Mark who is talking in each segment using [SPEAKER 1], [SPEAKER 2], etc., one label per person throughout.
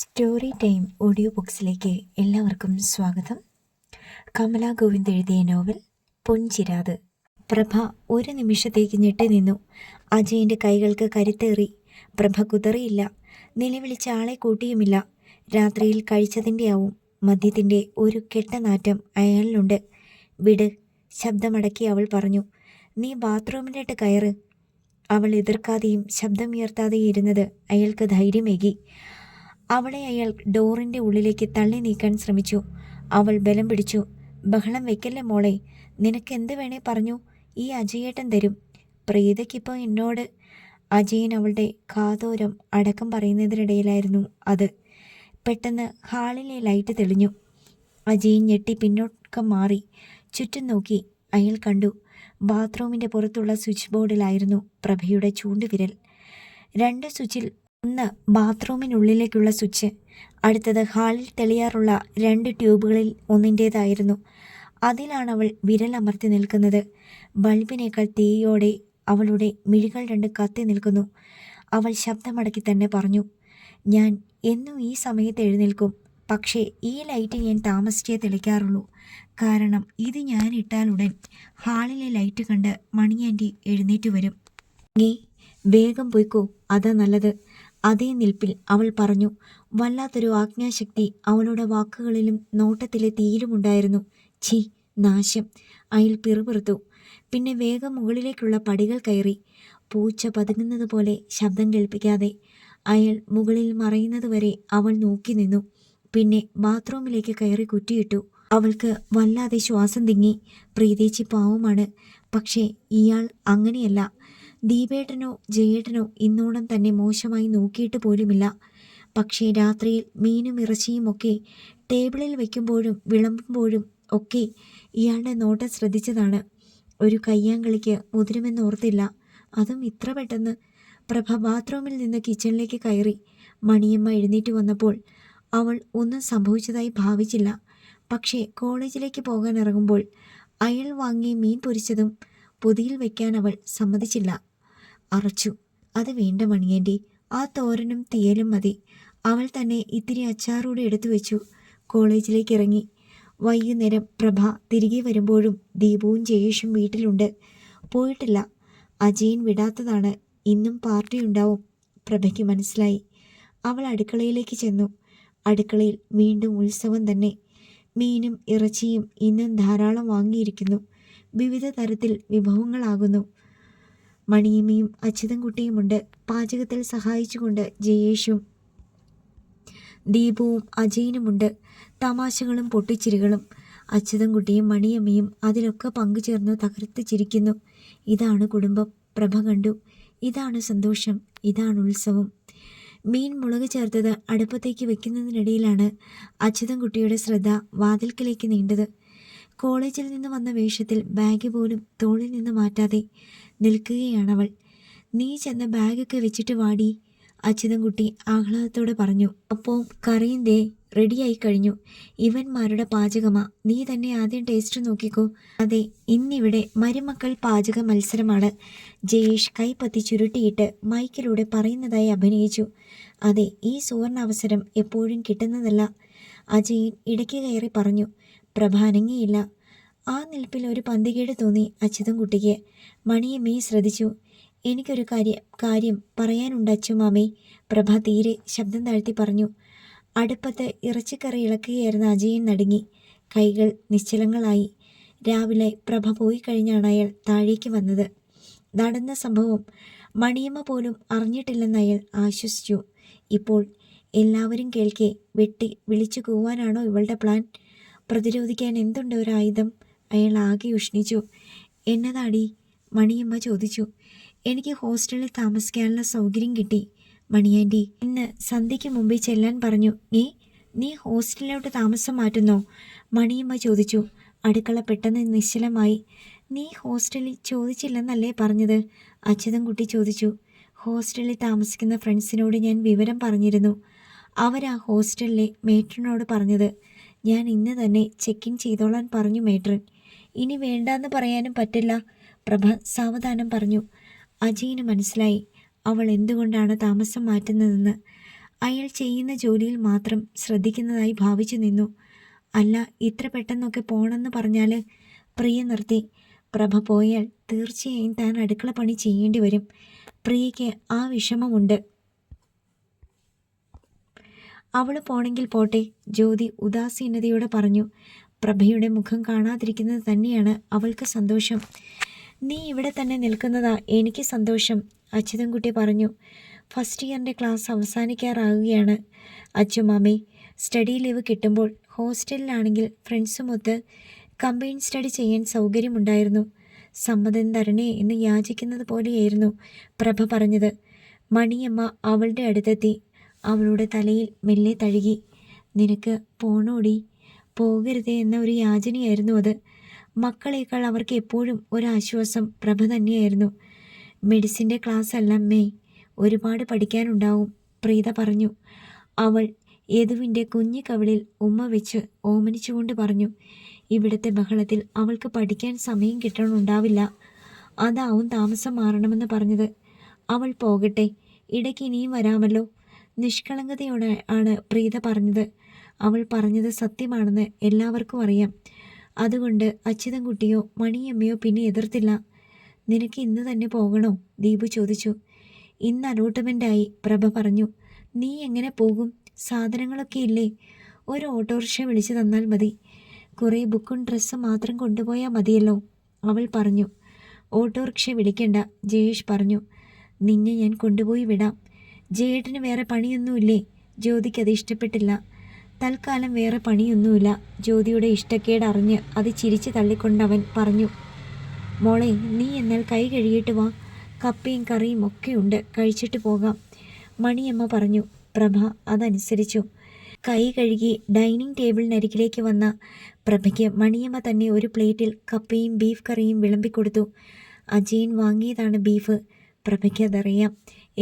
[SPEAKER 1] Story time audio ബുക്സിലേക്ക് എല്ലാവർക്കും സ്വാഗതം. കമല ഗോവിന്ദ് എഴുതിയ നോവൽ പൊൻചിരാത്. പ്രഭ ഒരു നിമിഷത്തേക്ക് ഞെട്ടി നിന്നു. അജയൻ്റെ കൈകൾക്ക് കരുത്തേറി. പ്രഭ കുതറിയില്ല, നിലവിളിച്ച ആളെ കൂട്ടിയുമില്ല. രാത്രിയിൽ കഴിച്ചതിൻ്റെ ആവും. മദ്യത്തിൻ്റെ ഒരു കെട്ടനാറ്റം അയാളിലുണ്ട്. വിട്, ശബ്ദമടക്കി അവൾ പറഞ്ഞു. നീ ബാത്റൂമിലിട്ട് കയറ്. അവൾ എതിർക്കാതെയും ശബ്ദമുയർത്താതെയും ഇരുന്നത് അയാൾക്ക് ധൈര്യമേകി. അവളെ അയാൾ ഡോറിൻ്റെ ഉള്ളിലേക്ക് തള്ളി നീക്കാൻ ശ്രമിച്ചു. അവൾ ബലം പിടിച്ചു. ബഹളം വെക്കല്ലേ മോളെ, നിനക്കെന്ത് വേണേ പറഞ്ഞു, ഈ അജയേട്ടൻ തരും. പ്രീതയ്ക്കിപ്പോൾ എന്നോട്. അജയൻ അവളുടെ കാതോരം അടക്കം പറയുന്നതിനിടയിലായിരുന്നു അത്. പെട്ടെന്ന് ഹാളിലെ ലൈറ്റ് തെളിഞ്ഞു. അജയൻ ഞെട്ടി പിന്നോക്കം മാറി ചുറ്റും നോക്കി. അയാൾ കണ്ടു, ബാത്റൂമിൻ്റെ പുറത്തുള്ള സ്വിച്ച് ബോർഡിലായിരുന്നു പ്രഭയുടെ ചൂണ്ടുവിരൽ. 2 സ്വിച്ചിൽ ഒന്ന് ബാത്റൂമിനുള്ളിലേക്കുള്ള സ്വിച്ച്, അടുത്തത് ഹാളിൽ തെളിയാറുള്ള 2 ട്യൂബുകളിൽ ഒന്നിൻ്റേതായിരുന്നു. അതിലാണവൾ വിരലമർത്തി നിൽക്കുന്നത്. ബൾബിനേക്കാൾ തീയോടെ അവളുടെ മിഴികൾ 2 കത്തി നിൽക്കുന്നു. അവൾ ശബ്ദമടക്കി തന്നെ പറഞ്ഞു, ഞാൻ എന്നും ഈ സമയത്ത് എഴുന്നേൽക്കും. പക്ഷേ ഈ ലൈറ്റ് ഞാൻ താമസിച്ചേ തെളിക്കാറുള്ളൂ. കാരണം ഇത് ഞാൻ ഇട്ടാലുടൻ ഹാളിലെ ലൈറ്റ് കണ്ട് മണിയാൻറ്റി എഴുന്നേറ്റ് വരും. നീ വേഗം പോയിക്കോ, അതാ നല്ലത്. അതേ നിൽപ്പിൽ അവൾ പറഞ്ഞു. വല്ലാത്തൊരു ആജ്ഞാശക്തി അവളുടെ വാക്കുകളിലും നോട്ടത്തിലെ തീയിലുമുണ്ടായിരുന്നു. ഛീ, നാശം! അയാൾ പിറുപിറുത്തു. പിന്നെ വേഗം മുകളിലേക്കുള്ള പടികൾ കയറി. പൂച്ച പതുങ്ങുന്നത് പോലെ ശബ്ദം കേൾപ്പിക്കാതെ അയാൾ മുകളിൽ മറയുന്നതുവരെ അവൾ നോക്കി നിന്നു. പിന്നെ ബാത്റൂമിലേക്ക് കയറി കുറ്റിയിട്ടു. അവൾക്ക് വല്ലാതെ ശ്വാസം തിങ്ങി. പ്രീതേച്ചി പാവമാണ്, പക്ഷേ ഇയാൾ അങ്ങനെയല്ല. ദീപേട്ടനോ ജയേട്ടനോ ഇന്നോളം തന്നെ മോശമായി നോക്കിയിട്ട് പോലുമില്ല. പക്ഷേ രാത്രിയിൽ മീനും ഇറച്ചിയും ഒക്കെ ടേബിളിൽ വയ്ക്കുമ്പോഴും വിളമ്പുമ്പോഴും ഒക്കെ ഇയാളുടെ നോട്ടം ശ്രദ്ധിച്ചതാണ്. ഒരു കയ്യാങ്കളിക്ക് മുതിരുമെന്നോർത്തില്ല, അതും ഇത്ര പെട്ടെന്ന്. പ്രഭ ബാത്റൂമിൽ നിന്ന് കിച്ചണിലേക്ക് കയറി. മണിയമ്മ എഴുന്നേറ്റ് വന്നപ്പോൾ അവൾ ഒന്നും സംഭവിച്ചതായി ഭാവിച്ചില്ല. പക്ഷേ കോളേജിലേക്ക് പോകാൻ ഇറങ്ങുമ്പോൾ അയാൾ വാങ്ങിയ മീൻ പൊരിച്ചതും പൊതിയിൽ വയ്ക്കാൻ അവൾ സമ്മതിച്ചില്ല. അറച്ചു. അത് വേണ്ട മണിയൻ്റെ, ആ തോരനും തീയലും മതി. അവൾ തന്നെ ഇത്തിരി അച്ചാറൂടെ എടുത്തു വെച്ചു. കോളേജിലേക്ക് ഇറങ്ങി. വൈകുന്നേരം പ്രഭ തിരികെ വരുമ്പോഴും ദീപുവും ജയേഷും വീട്ടിലുണ്ട്. പോയിട്ടില്ല. അജയൻ വിടാത്തതാണ്. ഇന്നും പാർട്ടി ഉണ്ടാവും. പ്രഭയ്ക്ക് മനസ്സിലായി. അവൾ അടുക്കളയിലേക്ക് ചെന്നു. അടുക്കളയിൽ വീണ്ടും ഉത്സവം തന്നെ. മീനും ഇറച്ചിയും ഇന്നും ധാരാളം വാങ്ങിയിരിക്കുന്നു. വിവിധ തരത്തിൽ വിഭവങ്ങളാകുന്നു. മണിയമ്മയും അച്യുതൻകുട്ടിയുമുണ്ട്. പാചകത്തിൽ സഹായിച്ചുകൊണ്ട് ജയേഷും ദീപുവും അജയനുമുണ്ട്. തമാശകളും പൊട്ടിച്ചിരികളും. അച്യുതൻകുട്ടിയും മണിയമ്മയും അതിലൊക്കെ പങ്കുചേർന്നു തകർത്ത് ചിരിക്കുന്നു. ഇതാണ് കുടുംബം. പ്രഭ കണ്ടു. ഇതാണ് സന്തോഷം, ഇതാണ് ഉത്സവം. മീൻ മുളക് ചേർത്തത് അടുപ്പത്തേക്ക് വെക്കുന്നതിനിടയിലാണ് അച്യുതൻകുട്ടിയുടെ ശ്രദ്ധ വാതിൽക്കലേക്ക് നീണ്ടത്. കോളേജിൽ നിന്ന് വന്ന വേഷത്തിൽ ബാഗ് പോലും തോളിൽ നിന്ന് മാറ്റാതെ നിൽക്കുകയാണവൾ. നീ ചെന്ന ബാഗൊക്കെ വെച്ചിട്ട് വാടി, അച്യുതൻകുട്ടി ആഹ്ലാദത്തോടെ പറഞ്ഞു. അപ്പോൾ കറിയും ദേ റെഡിയായി കഴിഞ്ഞു. ഇവന്മാരുടെ പാചകമാ, നീ തന്നെ ആദ്യം ടേസ്റ്റ് നോക്കിക്കോ. അതെ, ഇന്നിവിടെ മരുമക്കൾ പാചക മത്സരമാണ്. ജയേഷ് കൈപ്പത്തി ചുരുട്ടിയിട്ട് മൈക്കിലൂടെ പറയുന്നതായി അഭിനയിച്ചു. അതെ, ഈ സുവർണ അവസരം എപ്പോഴും കിട്ടുന്നതല്ല, അജയൻ ഇടയ്ക്ക് കയറി പറഞ്ഞു. പ്രഭ അനങ്ങിയില്ല. ആ നിൽപ്പിൽ ഒരു പന്തികേട് തോന്നി അച്യുതൻകുട്ടിക്ക്. മണിയമ്മയെ ശ്രദ്ധിച്ചു. എനിക്കൊരു കാര്യം പറയാനുണ്ട് അച്ചുമാമേ, പ്രഭ തീരെ ശബ്ദം താഴ്ത്തി പറഞ്ഞു. അടുപ്പത്ത് ഇറച്ചിക്കറി ഇളക്കുകയായിരുന്ന അജയൻ നടുങ്ങി. കൈകൾ നിശ്ചലങ്ങളായി. രാവിലെ പ്രഭ പോയി കഴിഞ്ഞാണ് അയാൾ താഴേക്ക് വന്നത്. നടന്ന സംഭവം മണിയമ്മ പോലും അറിഞ്ഞിട്ടില്ലെന്ന് അയാൾ ആശ്വസിച്ചു. ഇപ്പോൾ എല്ലാവരും കേൾക്കെ വെട്ടി വിളിച്ചു കൂവാനാണോ ഇവളുടെ പ്ലാൻ? പ്രതിരോധിക്കാൻ എന്തുണ്ട് ഒരായുധം? അയാൾ ആകെ ഉഷ്ണിച്ചു. എന്നതാടി? മണിയമ്മ ചോദിച്ചു. എനിക്ക് ഹോസ്റ്റലിൽ താമസിക്കാനുള്ള സൗകര്യം കിട്ടി മണിയാൻറ്റി. ഇന്ന് സന്ധ്യയ്ക്ക് മുമ്പേ ചെല്ലാൻ പറഞ്ഞു. നീ ഹോസ്റ്റലിലോട്ട് താമസം മാറ്റുന്നോ? മണിയമ്മ ചോദിച്ചു. അടുക്കള പെട്ടെന്ന് നിശ്ചലമായി. നീ ഹോസ്റ്റലിൽ ചോദിച്ചില്ലെന്നല്ലേ പറഞ്ഞത്? അച്യുതൻകുട്ടി ചോദിച്ചു. ഹോസ്റ്റലിൽ താമസിക്കുന്ന ഫ്രണ്ട്സിനോട് ഞാൻ വിവരം പറഞ്ഞിരുന്നു. അവരാ ഹോസ്റ്റലിലെ മേട്രനോട് പറഞ്ഞത്. ഞാൻ ഇന്ന് തന്നെ ചെക്ക് ഇൻ ചെയ്തോളാൻ പറഞ്ഞു മേട്രൻ. ഇനി വേണ്ടാന്ന് പറയാനും പറ്റില്ല, പ്രഭ സാവധാനം പറഞ്ഞു. അജയിന് മനസ്സിലായി അവൾ എന്തുകൊണ്ടാണ് താമസം മാറ്റുന്നതെന്ന്. അയാൾ ചെയ്യുന്ന ജോലിയിൽ മാത്രം ശ്രദ്ധിക്കുന്നതായി ഭാവിച്ചു നിന്നു. അല്ല, ഇത്ര പെട്ടെന്നൊക്കെ പോണെന്ന് പറഞ്ഞാൽ പ്രിയ നിർത്തി. പ്രഭ പോയാൽ തീർച്ചയായും താൻ അടുക്കള പണി ചെയ്യേണ്ടി വരും. പ്രിയയ്ക്ക് ആ വിഷമമുണ്ട്. അവൾ പോണെങ്കിൽ പോട്ടെ, ജ്യോതി ഉദാസീനതയോടെ പറഞ്ഞു. പ്രഭയുടെ മുഖം കാണാതിരിക്കുന്നത് തന്നെയാണ് അവൾക്ക് സന്തോഷം. നീ ഇവിടെ തന്നെ നിൽക്കുന്നതാ എനിക്ക് സന്തോഷം, അച്യുതൻകുട്ടി പറഞ്ഞു. ഫസ്റ്റ് ഇയറിൻ്റെ ക്ലാസ് അവസാനിക്കാറാവുകയാണ് അച്ചുമാമേ. സ്റ്റഡി ലീവ് കിട്ടുമ്പോൾ ഹോസ്റ്റലിലാണെങ്കിൽ ഫ്രണ്ട്സുമൊത്ത് കമ്പൈൻ സ്റ്റഡി ചെയ്യാൻ സൗകര്യമുണ്ടായിരുന്നു. സമ്മതം തരണേ എന്ന് യാചിക്കുന്നത് പോലെയായിരുന്നു പ്രഭ പറഞ്ഞത്. മണിയമ്മ അവളുടെ അടുത്തെത്തി അവളുടെ തലയിൽ മെല്ലെ തഴുകി. നിനക്ക് പോണോടി? പോകരുതേ എന്ന ഒരു യാചനയായിരുന്നു അത്. മക്കളേക്കാൾ അവർക്ക് എപ്പോഴും ഒരാശ്വാസം പ്രഭ തന്നെയായിരുന്നു. മെഡിസിൻ്റെ ക്ലാസ് അല്ലമ്മേ, ഒരുപാട് പഠിക്കാനുണ്ടാവും, പ്രീത പറഞ്ഞു. അവൾ യദുവിൻ്റെ കുഞ്ഞു കവിളിൽ ഉമ്മ വെച്ച് ഓമനിച്ചുകൊണ്ട് പറഞ്ഞു. ഇവിടുത്തെ ബഹളത്തിൽ അവൾക്ക് പഠിക്കാൻ സമയം കിട്ടണമുണ്ടാവില്ല. അതാവും താമസം മാറണമെന്ന് പറഞ്ഞത്. അവൾ പോകട്ടെ, ഇടയ്ക്ക് ഇനിയും വരാമല്ലോ, നിഷ്കളങ്കതയോടെ ആണ് പ്രീത പറഞ്ഞത്. അവൾ പറഞ്ഞത് സത്യമാണെന്ന് എല്ലാവർക്കും അറിയാം. അതുകൊണ്ട് അച്യുതൻകുട്ടിയോ മണിയമ്മയോ പിന്നെ എതിർത്തില്ല. നിനക്ക് ഇന്ന് തന്നെ പോകണോ? ദീപു ചോദിച്ചു. ഇന്ന് അലോട്ട്മെൻ്റായി, പ്രഭ പറഞ്ഞു. നീ എങ്ങനെ പോകും? സാധനങ്ങളൊക്കെ ഇല്ലേ? ഒരു ഓട്ടോറിക്ഷ വിളിച്ചു തന്നാൽ മതി. കുറേ ബുക്കും ഡ്രസ്സും മാത്രം കൊണ്ടുപോയാൽ മതിയല്ലോ, അവൾ പറഞ്ഞു. ഓട്ടോറിക്ഷ വിളിക്കണ്ട, ജയേഷ് പറഞ്ഞു. നിന്നെ ഞാൻ കൊണ്ടുപോയി വിടാം. ജയേട്ടന് വേറെ പണിയൊന്നുമില്ലേ? ജ്യോതിക്കത് ഇഷ്ടപ്പെട്ടില്ല. തൽക്കാലം വേറെ പണിയൊന്നുമില്ല. ജ്യോതിയുടെ ഇഷ്ടക്കേട് അറിഞ്ഞ് അത് ചിരിച്ചു തള്ളിക്കൊണ്ടവൻ പറഞ്ഞു. മോളെ, നീ എന്നാൽ കൈ കഴുകിയിട്ട് വാ, കപ്പയും കറിയും ഒക്കെ ഉണ്ട്, കഴിച്ചിട്ട് പോകാം, മണിയമ്മ പറഞ്ഞു. പ്രഭ അതനുസരിച്ചു. കൈ കഴുകി ഡൈനിങ് ടേബിളിനരികിലേക്ക് വന്ന പ്രഭയ്ക്ക് മണിയമ്മ തന്നെ ഒരു പ്ലേറ്റിൽ കപ്പയും ബീഫ് കറിയും വിളമ്പിക്കൊടുത്തു. അജയൻ വാങ്ങിയതാണ് ബീഫ്. പ്രഭയ്ക്ക് അതറിയാം.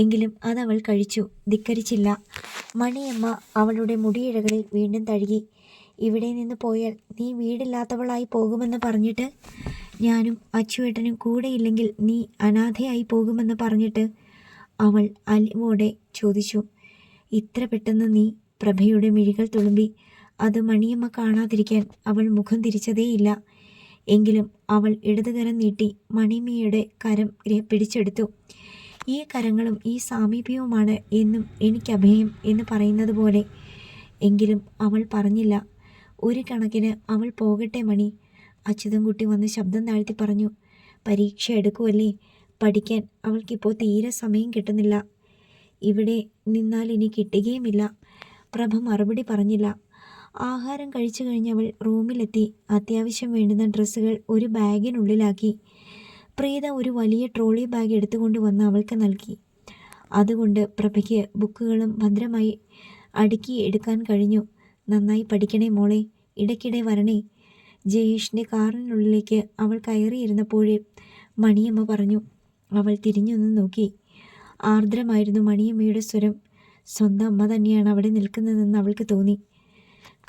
[SPEAKER 1] എങ്കിലും അതവൾ കഴിച്ചു, ധിക്കരിച്ചില്ല. മണിയമ്മ അവളുടെ മുടിയിഴകളിൽ വീണ്ടും തഴുകി. ഇവിടെ നിന്ന് പോയാൽ നീ വീടില്ലാത്തവളായി പോകുമെന്ന് പറഞ്ഞിട്ട്? ഞാനും അച്ചുവേട്ടനും കൂടെയില്ലെങ്കിൽ നീ അനാഥയായി പോകുമെന്ന് പറഞ്ഞിട്ട്? അവൾ അലിവോടെ ചോദിച്ചു. ഇത്ര പെട്ടെന്ന് നീ? പ്രഭയുടെ മിഴികൾ തുളുമ്പി. അത് മണിയമ്മ കാണാതിരിക്കാൻ അവൾ മുഖം തിരിച്ചതേയില്ല. എങ്കിലും അവൾ ഇടതുകരം നീട്ടി മണിയമ്മയുടെ കരം പിടിച്ചെടുത്തു. ഈ കരങ്ങളും ഈ സാമീപ്യവുമാണ് എന്നും എനിക്കഭയം എന്ന് പറയുന്നത് പോലെ. എങ്കിലും അവൾ പറഞ്ഞില്ല. ഒരു കണക്കിന് അവൾ പോകട്ടെ മണി. അച്യുതൻകുട്ടി വന്ന് ശബ്ദം താഴ്ത്തി പറഞ്ഞു. പരീക്ഷ എടുക്കുമല്ലേ, പഠിക്കാൻ അവൾക്കിപ്പോൾ തീരെ സമയം കിട്ടുന്നില്ല. ഇവിടെ നിന്നാൽ ഇനി കിട്ടുകയുമില്ല. പ്രഭ മറുപടി പറഞ്ഞില്ല. ആഹാരം കഴിച്ചു കഴിഞ്ഞവൾ റൂമിലെത്തി അത്യാവശ്യം വേണ്ടുന്ന ഡ്രസ്സുകൾ ഒരു ബാഗിനുള്ളിലാക്കി. പ്രീത ഒരു വലിയ ട്രോളി ബാഗ് എടുത്തുകൊണ്ട് വന്ന് അവൾക്ക് നൽകി. അതുകൊണ്ട് പ്രഭയ്ക്ക് ബുക്കുകളും ഭദ്രമായി അടുക്കി എടുക്കാൻ കഴിഞ്ഞു. നന്നായി പഠിക്കണേ മോളെ, ഇടയ്ക്കിടെ വരണേ. ജയേഷിൻ്റെ കാറിനുള്ളിലേക്ക് അവൾ കയറിയിരുന്നപ്പോഴേ മണിയമ്മ പറഞ്ഞു. അവൾ തിരിഞ്ഞൊന്ന് നോക്കി. ആർദ്രമായിരുന്നു മണിയമ്മയുടെ സ്വരം. സ്വന്തം അമ്മ തന്നെയാണ് അവിടെ നിൽക്കുന്നതെന്ന് അവൾക്ക് തോന്നി.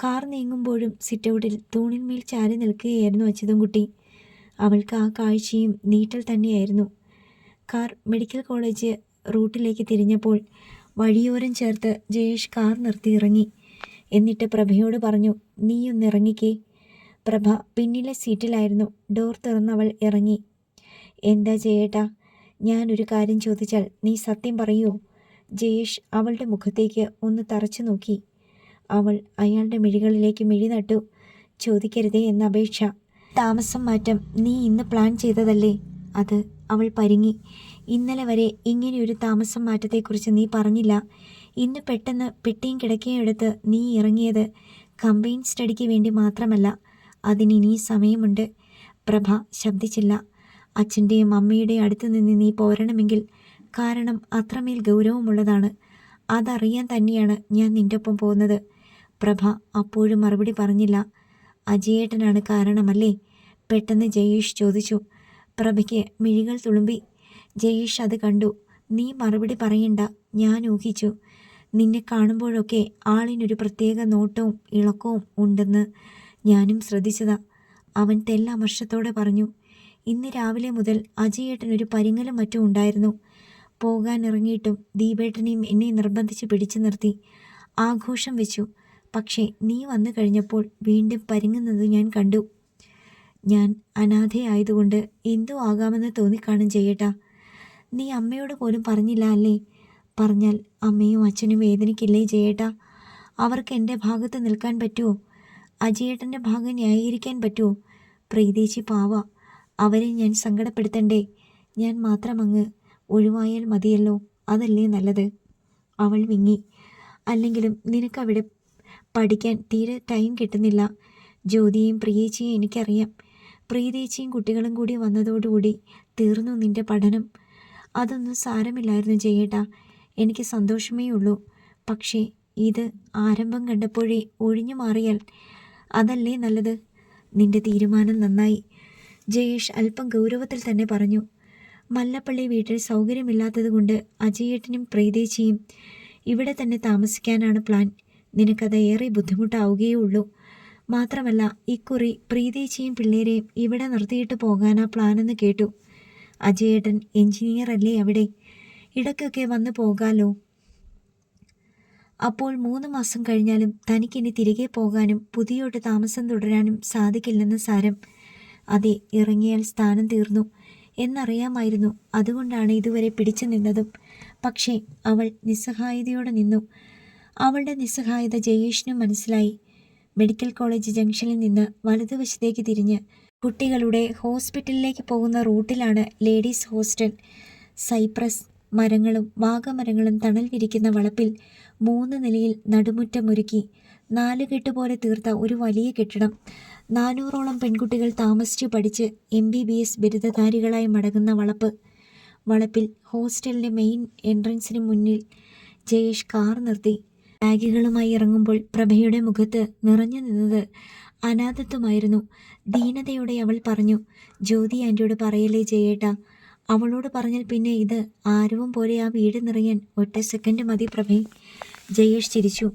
[SPEAKER 1] കാർ നീങ്ങുമ്പോഴും സിറ്റൗട്ടിൽ തൂണിന്മേൽ ചാരി നിൽക്കുകയായിരുന്നു അച്യുതൻകുട്ടി. അവൾക്ക് ആ കാഴ്ചയും നീറ്റൽ തന്നെയായിരുന്നു. കാർ മെഡിക്കൽ കോളേജ് റൂട്ടിലേക്ക് തിരിഞ്ഞപ്പോൾ വഴിയോരം ചേർത്ത് ജയേഷ് കാർ നിർത്തി ഇറങ്ങി. എന്നിട്ട് പ്രഭയോട് പറഞ്ഞു, നീയൊന്നിറങ്ങിക്കേ. പ്രഭ പിന്നിലെ സീറ്റിലായിരുന്നു. ഡോർ തുറന്നവൾ ഇറങ്ങി. എന്താ ജയേട്ടാ? ഞാനൊരു കാര്യം ചോദിച്ചാൽ നീ സത്യം പറയുമോ? ജയേഷ് അവളുടെ മുഖത്തേക്ക് ഒന്ന് തറച്ചു നോക്കി. അവൾ അയാളുടെ മിഴികളിലേക്ക് മിഴി നട്ടു. ചോദിക്കരുതേ എന്ന അപേക്ഷ. താമസം മാറ്റം നീ ഇന്ന് പ്ലാൻ ചെയ്തതല്ലേ? അത് അവൾ പരിങ്ങി. ഇന്നലെ വരെ ഇങ്ങനെയൊരു താമസം മാറ്റത്തെക്കുറിച്ച് നീ പറഞ്ഞില്ല. ഇന്ന് പെട്ടെന്ന് പെട്ടിയും കിടക്കയും എടുത്ത് നീ ഇറങ്ങിയത് കമ്പൈൻ സ്റ്റഡിക്ക് വേണ്ടി മാത്രമല്ല. അതിനിനി സമയമുണ്ട്. പ്രഭ ശബ്ദിച്ചില്ല. അച്ഛൻ്റെയും അമ്മയുടെയും അടുത്ത് നിന്ന് നീ പോരണമെങ്കിൽ കാരണം അത്രമേൽ ഗൗരവമുള്ളതാണ്. അതറിയാൻ തന്നെയാണ് ഞാൻ നിൻ്റെ ഒപ്പം പോകുന്നത്. പ്രഭ അപ്പോഴും മറുപടി പറഞ്ഞില്ല. അജയേട്ടനാണ് കാരണമല്ലേ? പെട്ടെന്ന് ജയേഷ് ചോദിച്ചു. പ്രഭയ്ക്ക് മിഴികൾ തുളുമ്പി. ജയേഷ് അത് കണ്ടു. നീ മറുപടി പറയണ്ട, ഞാൻ ഊഹിച്ചു. നിന്നെ കാണുമ്പോഴൊക്കെ ആളിനൊരു പ്രത്യേക നോട്ടവും ഇളക്കവും ഉണ്ടെന്ന് ഞാനും ശ്രദ്ധിച്ചതാ. അവൻ തെല്ലമർഷത്തോടെ പറഞ്ഞു. ഇന്ന് രാവിലെ മുതൽ അജയേട്ടനൊരു പരിങ്ങലും മറ്റും ഉണ്ടായിരുന്നു. പോകാനിറങ്ങിയിട്ടും ദീപേട്ടനെയും എന്നെ നിർബന്ധിച്ച് പിടിച്ചു നിർത്തി ആഘോഷം വെച്ചു. പക്ഷേ നീ വന്നു കഴിഞ്ഞപ്പോൾ വീണ്ടും പരുങ്ങുന്നത് ഞാൻ കണ്ടു. ഞാൻ അനാഥയായതുകൊണ്ട് എന്തോ ആകാമെന്ന് തോന്നിക്കാണും ചെയ്യട്ടാ. നീ അമ്മയോട് പോലും പറഞ്ഞില്ല അല്ലേ? പറഞ്ഞാൽ അമ്മയും അച്ഛനും വേദനിക്കില്ലേ ചെയ്യട്ടാ? അവർക്ക് എൻ്റെ ഭാഗത്ത് നിൽക്കാൻ പറ്റുമോ? അജയേട്ടൻ്റെ ഭാഗം ന്യായീകരിക്കാൻ പറ്റുമോ? പ്രീതേച്ചി പാവ, അവരെ ഞാൻ സങ്കടപ്പെടുത്തണ്ടേ? ഞാൻ മാത്രം അങ്ങ് ഒഴിവായാൽ മതിയല്ലോ, അതല്ലേ നല്ലത്? അവൾ വിങ്ങി. അല്ലെങ്കിലും നിനക്കവിടെ പഠിക്കാൻ തീരെ ടൈം കിട്ടുന്നില്ല. ജ്യോതിയെയും പ്രിയേച്ചിയും എനിക്കറിയാം. പ്രീതേച്ചിയും കുട്ടികളും കൂടി വന്നതോടുകൂടി തീർന്നു നിന്റെ പഠനം. അതൊന്നും സാരമില്ലായിരുന്നു ചെയ്യേട്ടാ, എനിക്ക് സന്തോഷമേ ഉള്ളൂ. പക്ഷേ ഇത് ആരംഭം കണ്ടപ്പോഴേ ഒഴിഞ്ഞു മാറിയാൽ അതല്ലേ നല്ലത്? നിന്റെ തീരുമാനം നന്നായി, ജയേഷ് അല്പം ഗൗരവത്തിൽ തന്നെ പറഞ്ഞു. മല്ലപ്പള്ളി വീട്ടിൽ സൗകര്യമില്ലാത്തതുകൊണ്ട് അജയേട്ടനും പ്രീതേച്ചിയും ഇവിടെ തന്നെ താമസിക്കാനാണ് പ്ലാൻ. നിനക്കത് ഏറെ ബുദ്ധിമുട്ടാവുകയേ ഉള്ളൂ. മാത്രമല്ല ഇക്കുറി പ്രീതേച്ചിയും പിള്ളേരെയും ഇവിടെ നിർത്തിയിട്ട് പോകാനാ പ്ലാനെന്ന് കേട്ടു. അജയേട്ടൻ എഞ്ചിനീയർ അല്ലേ അവിടെ? ഇടയ്ക്കൊക്കെ വന്ന് പോകാലോ. അപ്പോൾ 3 മാസം കഴിഞ്ഞാലും തനിക്കിനി തിരികെ പോകാനും പുതിയോട്ട് താമസം തുടരാനും സാധിക്കില്ലെന്ന് സാരം. അതെ, ഇറങ്ങിയാൽ സ്ഥാനം തീർന്നു എന്നറിയാമായിരുന്നു. അതുകൊണ്ടാണ് ഇതുവരെ പിടിച്ചു നിന്നതും. പക്ഷേ അവൾ നിസ്സഹായതയോടെ നിന്നു. അവളുടെ നിസ്സഹായത ജയേഷിനും മനസ്സിലായി. മെഡിക്കൽ കോളേജ് ജംഗ്ഷനിൽ നിന്ന് വലതുവശത്തേക്ക് തിരിഞ്ഞ് കുട്ടികളുടെ ഹോസ്പിറ്റലിലേക്ക് പോകുന്ന റൂട്ടിലാണ് ലേഡീസ് ഹോസ്റ്റൽ. സൈപ്രസ് മരങ്ങളും വാഗമരങ്ങളും തണൽ വിരിക്കുന്ന വളപ്പിൽ 3 നിലയിൽ നടുമുറ്റമൊരുക്കി 4 കെട്ട് പോലെ തീർത്ത ഒരു വലിയ കെട്ടിടം. 400ഓളം പെൺകുട്ടികൾ താമസിച്ചു പഠിച്ച് MBBS ബിരുദധാരികളായി മടങ്ങുന്ന വളപ്പ്. വളപ്പിൽ ഹോസ്റ്റലിൻ്റെ മെയിൻ എൻട്രൻസിന് മുന്നിൽ ജയേഷ് കാർ നിർത്തി. ബാഗുകളുമായി ഇറങ്ങുമ്പോൾ പ്രഭയുടെ മുഖത്ത് നിറഞ്ഞു നിന്നത് അനാഥത്വമായിരുന്നു. ദീനതയോടെ അവൾ പറഞ്ഞു, ജ്യോതി ആൻറ്റിയോട് പറയല്ലേ ജയേട്ടാ. അവളോട് പറഞ്ഞാൽ പിന്നെ ഇത് ആരവം പോലെ ആ വീട് നിറയാൻ ഒറ്റ സെക്കൻഡ് മതി പ്രഭേ. ജയേഷ് ചിരിച്ചു.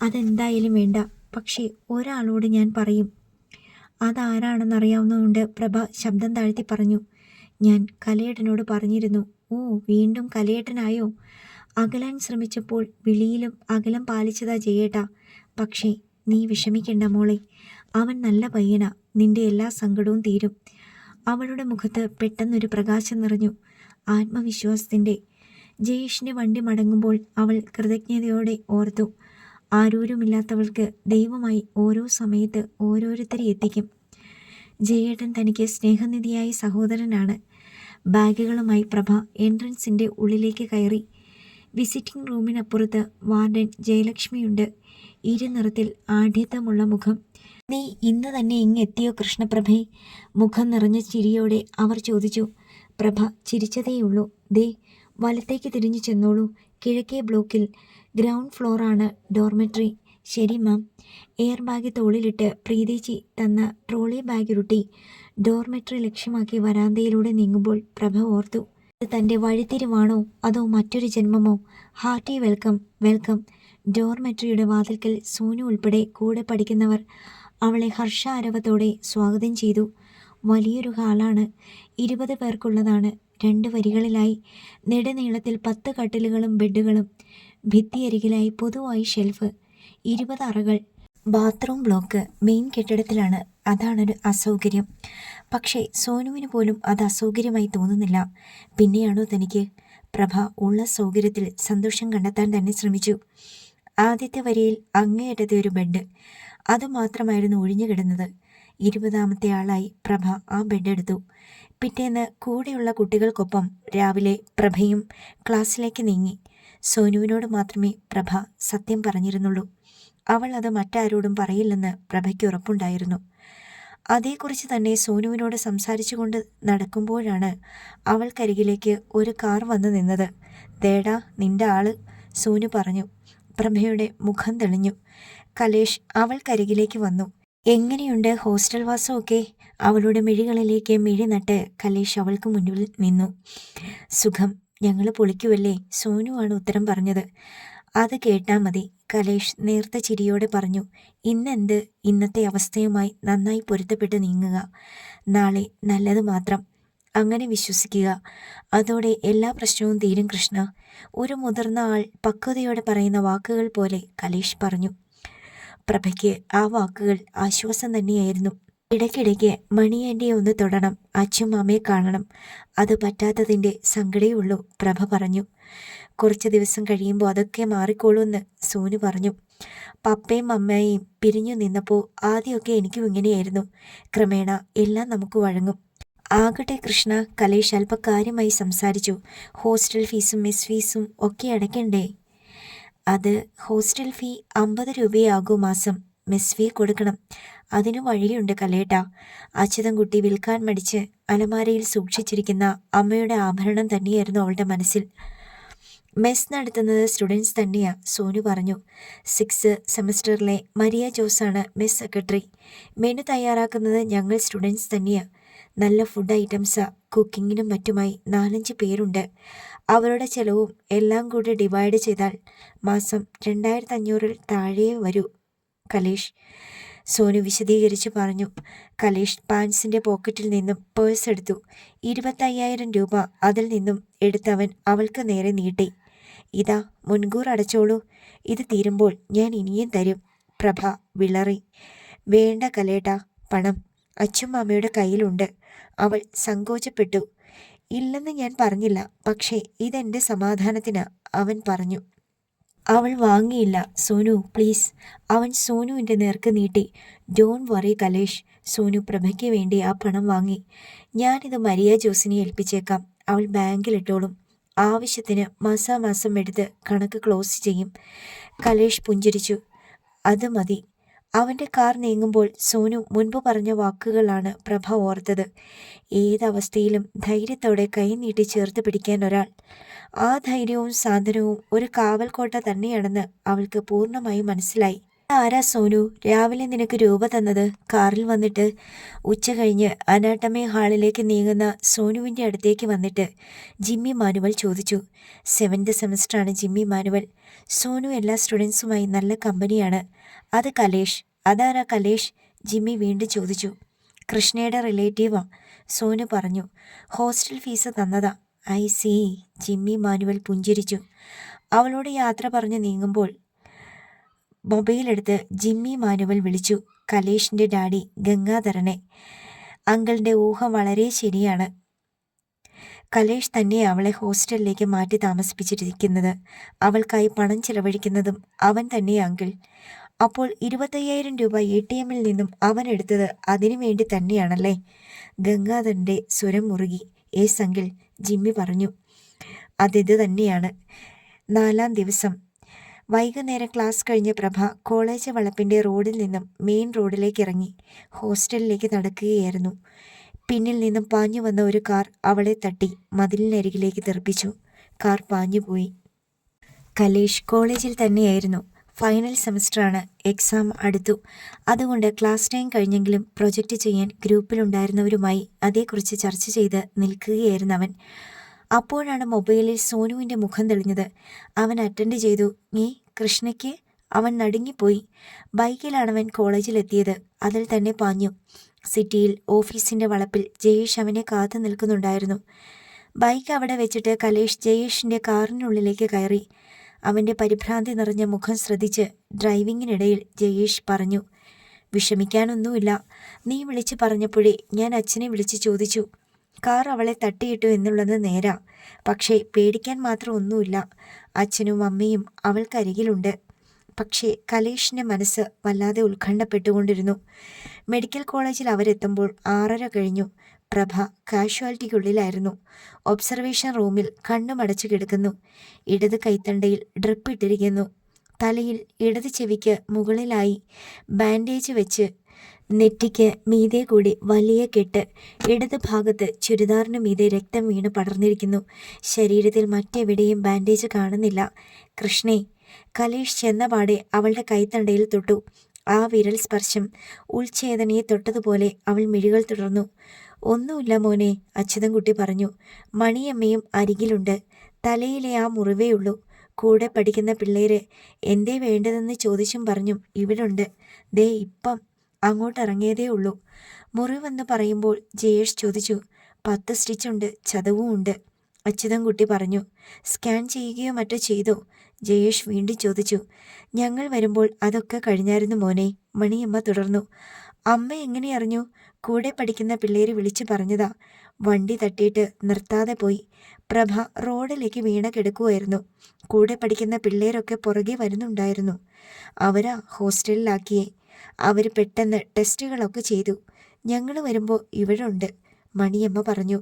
[SPEAKER 1] അതെന്തായാലും വേണ്ട, പക്ഷേ ഒരാളോട് ഞാൻ പറയും. അതാരാണെന്നറിയാവുന്നതുകൊണ്ട് പ്രഭ ശബ്ദം താഴ്ത്തി പറഞ്ഞു. ഞാൻ കലയേട്ടനോട് പറഞ്ഞിരുന്നു. ഓ, വീണ്ടും കലയേട്ടനായോ? അകലാൻ ശ്രമിച്ചപ്പോൾ വിളിയിലും അകലം പാലിച്ചതാ ജയേട്ടാ. പക്ഷേ നീ വിഷമിക്കണ്ട മോളെ, അവൻ നല്ല പയ്യനാ. നിന്റെ എല്ലാ സങ്കടവും തീരും. അവളുടെ മുഖത്ത് പെട്ടെന്നൊരു പ്രകാശം നിറഞ്ഞു, ആത്മവിശ്വാസത്തിൻ്റെ. ജയേഷിൻ്റെ വണ്ടി മടങ്ങുമ്പോൾ അവൾ കൃതജ്ഞതയോടെ ഓർത്തു, ആരോരുമില്ലാത്തവൾക്ക് ദൈവമായി ഓരോ സമയത്ത് ഓരോരുത്തരെ എത്തിക്കും. ജയേട്ടൻ തനിക്ക് സ്നേഹനിധിയായ സഹോദരനാണ്. ബാഗുകളുമായി പ്രഭ എൻട്രൻസിൻ്റെ ഉള്ളിലേക്ക് കയറി. Visiting റൂമിനപ്പുറത്ത് warden ജയലക്ഷ്മിയുണ്ട്. ഇരുനിറത്തിൽ ആഢ്യത്വമുള്ള മുഖം. നീ ഇന്ന് തന്നെ ഇങ്ങെത്തിയോ കൃഷ്ണപ്രഭേ? മുഖം നിറഞ്ഞ ചിരിയോടെ അവർ ചോദിച്ചു. പ്രഭ ചിരിച്ചതേയുള്ളൂ. ദേ, വലത്തേക്ക് തിരിഞ്ഞു ചെന്നോളൂ. കിഴക്കേ ബ്ലോക്കിൽ ഗ്രൗണ്ട് ഫ്ലോറാണ് ഡോർമെട്രി. ശരി മാം. എയർ ബാഗ് തോളിലിട്ട് പ്രീതേച്ചി തന്ന ട്രോളി ബാഗുരുട്ടി ഡോർമെട്രി ലക്ഷ്യമാക്കി വരാന്തയിലൂടെ നീങ്ങുമ്പോൾ പ്രഭ ഓർത്തു, ഇത് തൻ്റെ വഴിത്തിരിവാണോ അതോ മറ്റൊരു ജന്മമോ? Hearty welcome, welcome. ഡോർമെട്രിയുടെ വാതിൽക്കൽ സോനു ഉൾപ്പെടെ കൂടെ പഠിക്കുന്നവർ അവളെ ഹർഷാരവത്തോടെ സ്വാഗതം ചെയ്തു. വലിയൊരു ഹാളാണ്. 20 പേർക്കുള്ളതാണ്. 2 വരികളിലായി നെടുനീളത്തിൽ 10 കട്ടിലുകളും ബെഡുകളും. ഭിത്തിയരികിലായി പൊതുവായി ഷെൽഫ്. 20 അറകൾ. ബാത്റൂം ബ്ലോക്ക് മെയിൻ കെട്ടിടത്തിലാണ്. അതാണൊരു അസൗകര്യം. പക്ഷേ സോനുവിന് പോലും അത് അസൗകര്യമായി തോന്നുന്നില്ല. പിന്നെയാണോ തനിക്ക്? പ്രഭ ഉള്ള സൗകര്യത്തിൽ സന്തോഷം കണ്ടെത്താൻ തന്നെ ശ്രമിച്ചു. ആദ്യത്തെ വരിയിൽ അങ്ങേയറ്റത്തെ ഒരു ബെഡ്, അതുമാത്രമായിരുന്നു ഒഴിഞ്ഞു കിടന്നത്. 20ാമത്തെ ആളായി പ്രഭ ആ ബെഡ് എടുത്തു. പിറ്റേന്ന് കൂടെയുള്ള കുട്ടികൾക്കൊപ്പം രാവിലെ പ്രഭയും ക്ലാസ്സിലേക്ക് നീങ്ങി. സോനുവിനോട് മാത്രമേ പ്രഭ സത്യം പറഞ്ഞിരുന്നുള്ളൂ. അവൾ അത് മറ്റാരോടും പറയില്ലെന്ന് പ്രഭയ്ക്ക് ഉറപ്പുണ്ടായിരുന്നു. അതേക്കുറിച്ച് തന്നെ സോനുവിനോട് സംസാരിച്ചുകൊണ്ട് നടക്കുമ്പോഴാണ് അവൾക്കരികിലേക്ക് ഒരു കാർ വന്നു നിന്നത്. ദേടാ നിന്റെ ആള്, സോനു പറഞ്ഞു. പ്രഭയുടെ മുഖം തെളിഞ്ഞു. കലേഷ് അവൾക്കരികിലേക്ക് വന്നു. എങ്ങനെയുണ്ട് ഹോസ്റ്റൽ വാസമൊക്കെ? അവളുടെ മിഴികളിലേക്ക് മിഴി നട്ട് കലേഷ് അവൾക്ക് മുന്നിൽ നിന്നു. സുഖം, ഞങ്ങൾ പൊളിക്കുമല്ലേ, സോനുവാണ് ഉത്തരം പറഞ്ഞത്. അത് കേട്ടാൽ മതി, കലേഷ് നേർത്ത ചിരിയോടെ പറഞ്ഞു. ഇന്നെന്ത്, ഇന്നത്തെ അവസ്ഥയുമായി നന്നായി പൊരുത്തപ്പെട്ട് നീങ്ങുക. നാളെ നല്ലത് മാത്രം. അങ്ങനെ വിശ്വസിക്കുക. അതോടെ എല്ലാ പ്രശ്നവും തീരും കൃഷ്ണ. ഒരു മുതിർന്ന ആൾ പക്വതയോടെ പറയുന്ന വാക്കുകൾ പോലെ കലേഷ് പറഞ്ഞു. പ്രഭയ്ക്ക് ആ വാക്കുകൾ ആശ്വാസം തന്നെയായിരുന്നു. ഇടയ്ക്കിടയ്ക്ക് മണിയാൻ്റിയെ ഒന്ന് തൊടണം, അച്ഛൻ അമ്മയെ കാണണം. അത് പറ്റാത്തതിൻ്റെ സങ്കടേ ഉള്ളൂ, പ്രഭ പറഞ്ഞു. കുറച്ച് ദിവസം കഴിയുമ്പോൾ അതൊക്കെ മാറിക്കോളൂന്ന് സോനു പറഞ്ഞു. പപ്പയും അമ്മയും പിരിഞ്ഞു നിന്നപ്പോൾ ആദ്യമൊക്കെ എനിക്കും ഇങ്ങനെയായിരുന്നു. ക്രമേണ എല്ലാം നമുക്ക് വഴങ്ങും. ആകട്ടെ കൃഷ്ണ, കലേഷ് അല്പകാര്യമായി സംസാരിച്ചു. ഹോസ്റ്റൽ ഫീസും മെസ് ഫീസും ഒക്കെ അടയ്ക്കണ്ടേ? അത് ഹോസ്റ്റൽ ഫീ 50 രൂപയാകൂ മാസം. മെസ് ഫീ കൊടുക്കണം. അതിനു വഴിയുണ്ട് കലേട്ട. അച്യുതൻകുട്ടി വിൽക്കാൻ മടിച്ച് അലമാരയിൽ സൂക്ഷിച്ചിരിക്കുന്ന അമ്മയുടെ ആഭരണം തന്നെയായിരുന്നു അവളുടെ മനസ്സിൽ. മെസ് നടത്തുന്നത് സ്റ്റുഡൻസ് തന്നെയാ, സോനു പറഞ്ഞു. 6th സെമസ്റ്ററിലെ മരിയ ജോസാണ് മെസ് സെക്രട്ടറി. മെനു തയ്യാറാക്കുന്നത് ഞങ്ങൾ സ്റ്റുഡൻസ് തന്നെയാ. നല്ല ഫുഡ് ഐറ്റംസാ. കുക്കിങ്ങിനും മറ്റുമായി 4-5 പേരുണ്ട്. അവരുടെ ചെലവും എല്ലാം കൂടി ഡിവൈഡ് ചെയ്താൽ മാസം 2500-ൽ താഴെ വരൂ കലേഷ്, സോനു വിശദീകരിച്ച് പറഞ്ഞു. കലേഷ് പാൻസിൻ്റെ പോക്കറ്റിൽ നിന്നും പേഴ്സ് എടുത്തു. 25,000 രൂപ അതിൽ നിന്നും എടുത്തവൻ അവൾക്ക് നേരെ നീട്ടി. ഇതാ, മുൻകൂർ അടച്ചോളൂ. ഇത് തീരുമ്പോൾ ഞാൻ ഇനിയും തരും. പ്രഭ വിളറി. വേണ്ട കലേട്ട, പണം അച്ഛൻ അമ്മയുടെ കയ്യിലുണ്ട്. അവൾ സങ്കോചപ്പെട്ടു. ഇല്ലെന്ന് ഞാൻ പറഞ്ഞില്ല, പക്ഷേ ഇതെൻ്റെ സമാധാനത്തിനാ, അവൻ പറഞ്ഞു. അവൾ വാങ്ങിയില്ല. സോനു പ്ലീസ്, അവൻ സോനുവിൻ്റെ നേർക്ക് നീട്ടി. Don't worry Kalesh. സോനു പ്രഭയ്ക്ക് വേണ്ടി ആ പണം വാങ്ങി. ഞാനിത് മരിയ ജോസിനെ ഏൽപ്പിച്ചേക്കാം, അവൾ ബാങ്കിലിട്ടോളും. ആവശ്യത്തിന് മാസാമാസം എടുത്ത് കണക്ക് ക്ലോസ് ചെയ്യും. കലേഷ് പുഞ്ചിരിച്ചു. അത് മതി. അവൻ്റെ കാർ നീങ്ങുമ്പോൾ സോനു മുൻപ് പറഞ്ഞ വാക്കുകളാണ് പ്രഭ ഓർത്തത്. ഏതവസ്ഥയിലും ധൈര്യത്തോടെ കൈ നീട്ടി ചേർത്ത് പിടിക്കാൻ ഒരാൾ. ആ ധൈര്യവും സാന്ത്വനവും ഒരു കാവൽക്കോട്ട തന്നെയാണെന്ന് അവൾക്ക് പൂർണ്ണമായും മനസ്സിലായി. ആരാ സോനു രാവിലെ നിനക്ക് രൂപ തന്നത്? കാറിൽ വന്നിട്ട്. ഉച്ച കഴിഞ്ഞ് അനാട്ടമി ഹാളിലേക്ക് നീങ്ങുന്ന സോനുവിൻ്റെ അടുത്തേക്ക് വന്നിട്ട് ജിമ്മി മാനുവൽ ചോദിച്ചു. 7th സെമസ്റ്ററാണ് Jimmy manual. സോനു എല്ലാ സ്റ്റുഡൻസുമായി നല്ല കമ്പനിയാണ്. അത് കലേഷ്. അതാരാ കലേഷ്? ജിമ്മി വീണ്ടും ചോദിച്ചു. കൃഷ്ണയുടെ റിലേറ്റീവാ, സോനു പറഞ്ഞു. ഹോസ്റ്റൽ ഫീസ് തന്നതാ. I see. ജിമ്മി മാനുവൽ പുഞ്ചിരിച്ചു. അവളോട് യാത്ര പറഞ്ഞു നീങ്ങുമ്പോൾ മൊബൈലെടുത്ത് ജിമ്മി മാനുവൽ വിളിച്ചു. കലേഷിൻ്റെ ഡാഡി ഗംഗാധരനെ. അങ്കിളിൻ്റെ ഊഹം വളരെ ശരിയാണ്. കലേഷ് തന്നെ അവളെ ഹോസ്റ്റലിലേക്ക് മാറ്റി താമസിപ്പിച്ചിരിക്കുന്നത്. അവൾക്കായി പണം ചിലവഴിക്കുന്നതും അവൻ തന്നെ അങ്കിൾ. അപ്പോൾ 25,000 രൂപ ATM-ൽ നിന്നും അവൻ എടുത്തത് അതിനു വേണ്ടി തന്നെയാണല്ലേ? ഗംഗാധരൻ്റെ സ്വരം മുറുകി. ഏസ് അങ്കിൾ, ജിമ്മി പറഞ്ഞു. അതിത് തന്നെയാണ്. 4ാം ദിവസം വൈകുന്നേരം ക്ലാസ് കഴിഞ്ഞ പ്രഭ കോളേജ് വളപ്പിൻ്റെ റോഡിൽ നിന്നും മെയിൻ റോഡിലേക്ക് ഇറങ്ങി ഹോസ്റ്റലിലേക്ക് നടക്കുകയായിരുന്നു. പിന്നിൽ നിന്നും പാഞ്ഞു വന്ന ഒരു കാർ അവളെ തട്ടി മതിലിനരികിലേക്ക് തെറിപ്പിച്ചു. കാർ പാഞ്ഞുപോയി. കലേഷ് കോളേജിൽ തന്നെയായിരുന്നു. ഫൈനൽ സെമസ്റ്ററാണ്. എക്സാം അടുത്തു. അതുകൊണ്ട് ക്ലാസ് ടൈം കഴിഞ്ഞെങ്കിലും പ്രൊജക്റ്റ് ചെയ്യാൻ ഗ്രൂപ്പിലുണ്ടായിരുന്നവരുമായി അതേക്കുറിച്ച് ചർച്ച ചെയ്ത് നിൽക്കുകയായിരുന്നു അവൻ. അപ്പോഴാണ് മൊബൈലിൽ സോനുവിൻ്റെ മുഖം തെളിഞ്ഞത്. അവൻ അറ്റൻഡ് ചെയ്തു. കൃഷ്ണയ്ക്ക്? അവൻ നടുങ്ങിപ്പോയി. ബൈക്കിലാണവൻ കോളേജിലെത്തിയത്. അതിൽ തന്നെ പാഞ്ഞു. സിറ്റിയിൽ ഓഫീസിൻ്റെ വളപ്പിൽ ജയേഷ് അവനെ കാത്തു നിൽക്കുന്നുണ്ടായിരുന്നു. ബൈക്ക് അവിടെ വെച്ചിട്ട് കലേഷ് ജയേഷിൻ്റെ കാറിനുള്ളിലേക്ക് കയറി. അവൻ്റെ പരിഭ്രാന്തി നിറഞ്ഞ മുഖം ശ്രദ്ധിച്ച് ഡ്രൈവിങ്ങിനിടയിൽ ജയേഷ് പറഞ്ഞു. വിഷമിക്കാനൊന്നുമില്ല. നീ വിളിച്ചു പറഞ്ഞപ്പോഴേ ഞാൻ അച്ഛനെ വിളിച്ച് ചോദിച്ചു. കാർ അവളെ തട്ടിയിട്ടു എന്നുള്ളത് നേരാ. പക്ഷേ പേടിക്കാൻ മാത്രം ഒന്നുമില്ല. അച്ഛനും അമ്മയും അവൾക്കരികിലുണ്ട്. പക്ഷേ കലേഷിൻ്റെ മനസ്സ് വല്ലാതെ ഉത്കണ്ഠപ്പെട്ടുകൊണ്ടിരുന്നു. മെഡിക്കൽ കോളേജിൽ അവരെത്തുമ്പോൾ 6:30 കഴിഞ്ഞു. പ്രഭ കാഷ്വാലിറ്റിക്കുള്ളിലായിരുന്നു. ഒബ്സർവേഷൻ റൂമിൽ കണ്ണുമടച്ചു കിടക്കുന്നു. ഇടത് കൈത്തണ്ടയിൽ ഡ്രിപ്പ് ഇട്ടിരിക്കുന്നു. തലയിൽ ഇടത് ചെവിക്ക് മുകളിലായി ബാൻഡേജ് വെച്ച് നെറ്റിക്ക് മീതെ കൂടി വലിയ കെട്ട്. ഇടത് ഭാഗത്ത് ചുരിദാറിന് മീതെ രക്തം വീണ് പടർന്നിരിക്കുന്നു. ശരീരത്തിൽ മറ്റെവിടെയും ബാൻഡേജ് കാണുന്നില്ല. കൃഷ്ണേ, കലേഷ് ചെന്നപാടെ അവളുടെ കൈത്തണ്ടയിൽ തൊട്ടു. ആ വിരൽ സ്പർശം ഉൾഛേദനയെ തൊട്ടതുപോലെ അവൾ മിഴികൾ തുടർന്നു. ഒന്നുമില്ല മോനെ, അച്യുതൻകുട്ടി പറഞ്ഞു. മണിയമ്മയും അരികിലുണ്ട്. തലയിലെ ആ മുറിവേ ഉള്ളൂ. കൂടെ പഠിക്കുന്ന പിള്ളേര് എന്തേ വേണ്ടതെന്ന് ചോദിച്ചും പറഞ്ഞും ഇവിടുണ്ട്. ദേ ഇപ്പം അങ്ങോട്ടിറങ്ങിയതേ ഉള്ളൂ. മുറിവെന്ന് പറയുമ്പോൾ ജയേഷ് ചോദിച്ചു. 10 സ്റ്റിച്ചുണ്ട്, ചതവും ഉണ്ട്. അച്യുതൻകുട്ടി പറഞ്ഞു. സ്കാൻ ചെയ്യുകയോ മറ്റോ ചെയ്തോ? ജയേഷ് വീണ്ടും ചോദിച്ചു. ഞങ്ങൾ വരുമ്പോൾ അതൊക്കെ കഴിഞ്ഞായിരുന്നു മോനെ, മണിയമ്മ തുടർന്നു. അമ്മ എങ്ങനെ അറിഞ്ഞു? കൂടെ പഠിക്കുന്ന പിള്ളേര് വിളിച്ചു പറഞ്ഞതാ. വണ്ടി തട്ടിയിട്ട് നിർത്താതെ പോയി. പ്രഭ റോഡിലേക്ക് വീണ കിടക്കുമായിരുന്നു. കൂടെ പഠിക്കുന്ന പിള്ളേരൊക്കെ പുറകെ വരുന്നുണ്ടായിരുന്നു. അവരാ ഹോസ്റ്റലിലാക്കിയേ. അവർ പെട്ടെന്ന് ടെസ്റ്റുകളൊക്കെ ചെയ്തു. ഞങ്ങൾ വരുമ്പോൾ ഇവിടെ ഉണ്ട്, മണിയമ്മ പറഞ്ഞു.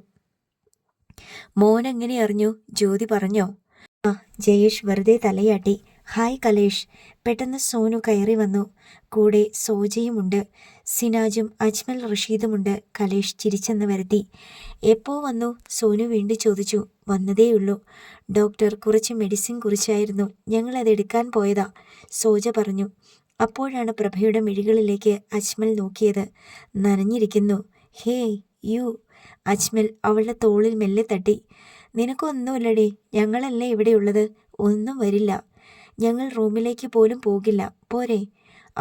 [SPEAKER 1] മോൻ എങ്ങനെ അറിഞ്ഞു? ജ്യോതി പറഞ്ഞോ? ആ, ജയേഷ് വെറുതെ തലയാട്ടി. ഹായ് കലേഷ്. പെട്ടെന്ന് സോനു കയറി വന്നു. കൂടെ സോജയുമുണ്ട്. സിനാജും അജ്മൽ റഷീദുമുണ്ട്. കലേഷ് ചിരിച്ചെന്ന് വരുത്തി. എപ്പോ വന്നു? സോനു വീണ്ടും ചോദിച്ചു. വന്നതേയുള്ളൂ. ഡോക്ടർ കുറച്ച് മെഡിസിൻ കുറിച്ചായിരുന്നു, ഞങ്ങളത് എടുക്കാൻ പോയതാ, സോജ പറഞ്ഞു. അപ്പോഴാണ് പ്രഭയുടെ മിഴികളിലേക്ക് അജ്മൽ നോക്കിയത്. നനഞ്ഞിരിക്കുന്നു. Hey U. അജ്മൽ അവളുടെ തോളിൽ മെല്ലെ തട്ടി. നിനക്കൊന്നുമില്ലടി, ഞങ്ങളല്ലേ ഇവിടെയുള്ളത്. ഒന്നും വരില്ല. ഞങ്ങൾ റൂമിലേക്ക് പോലും പോകില്ല, പോരെ?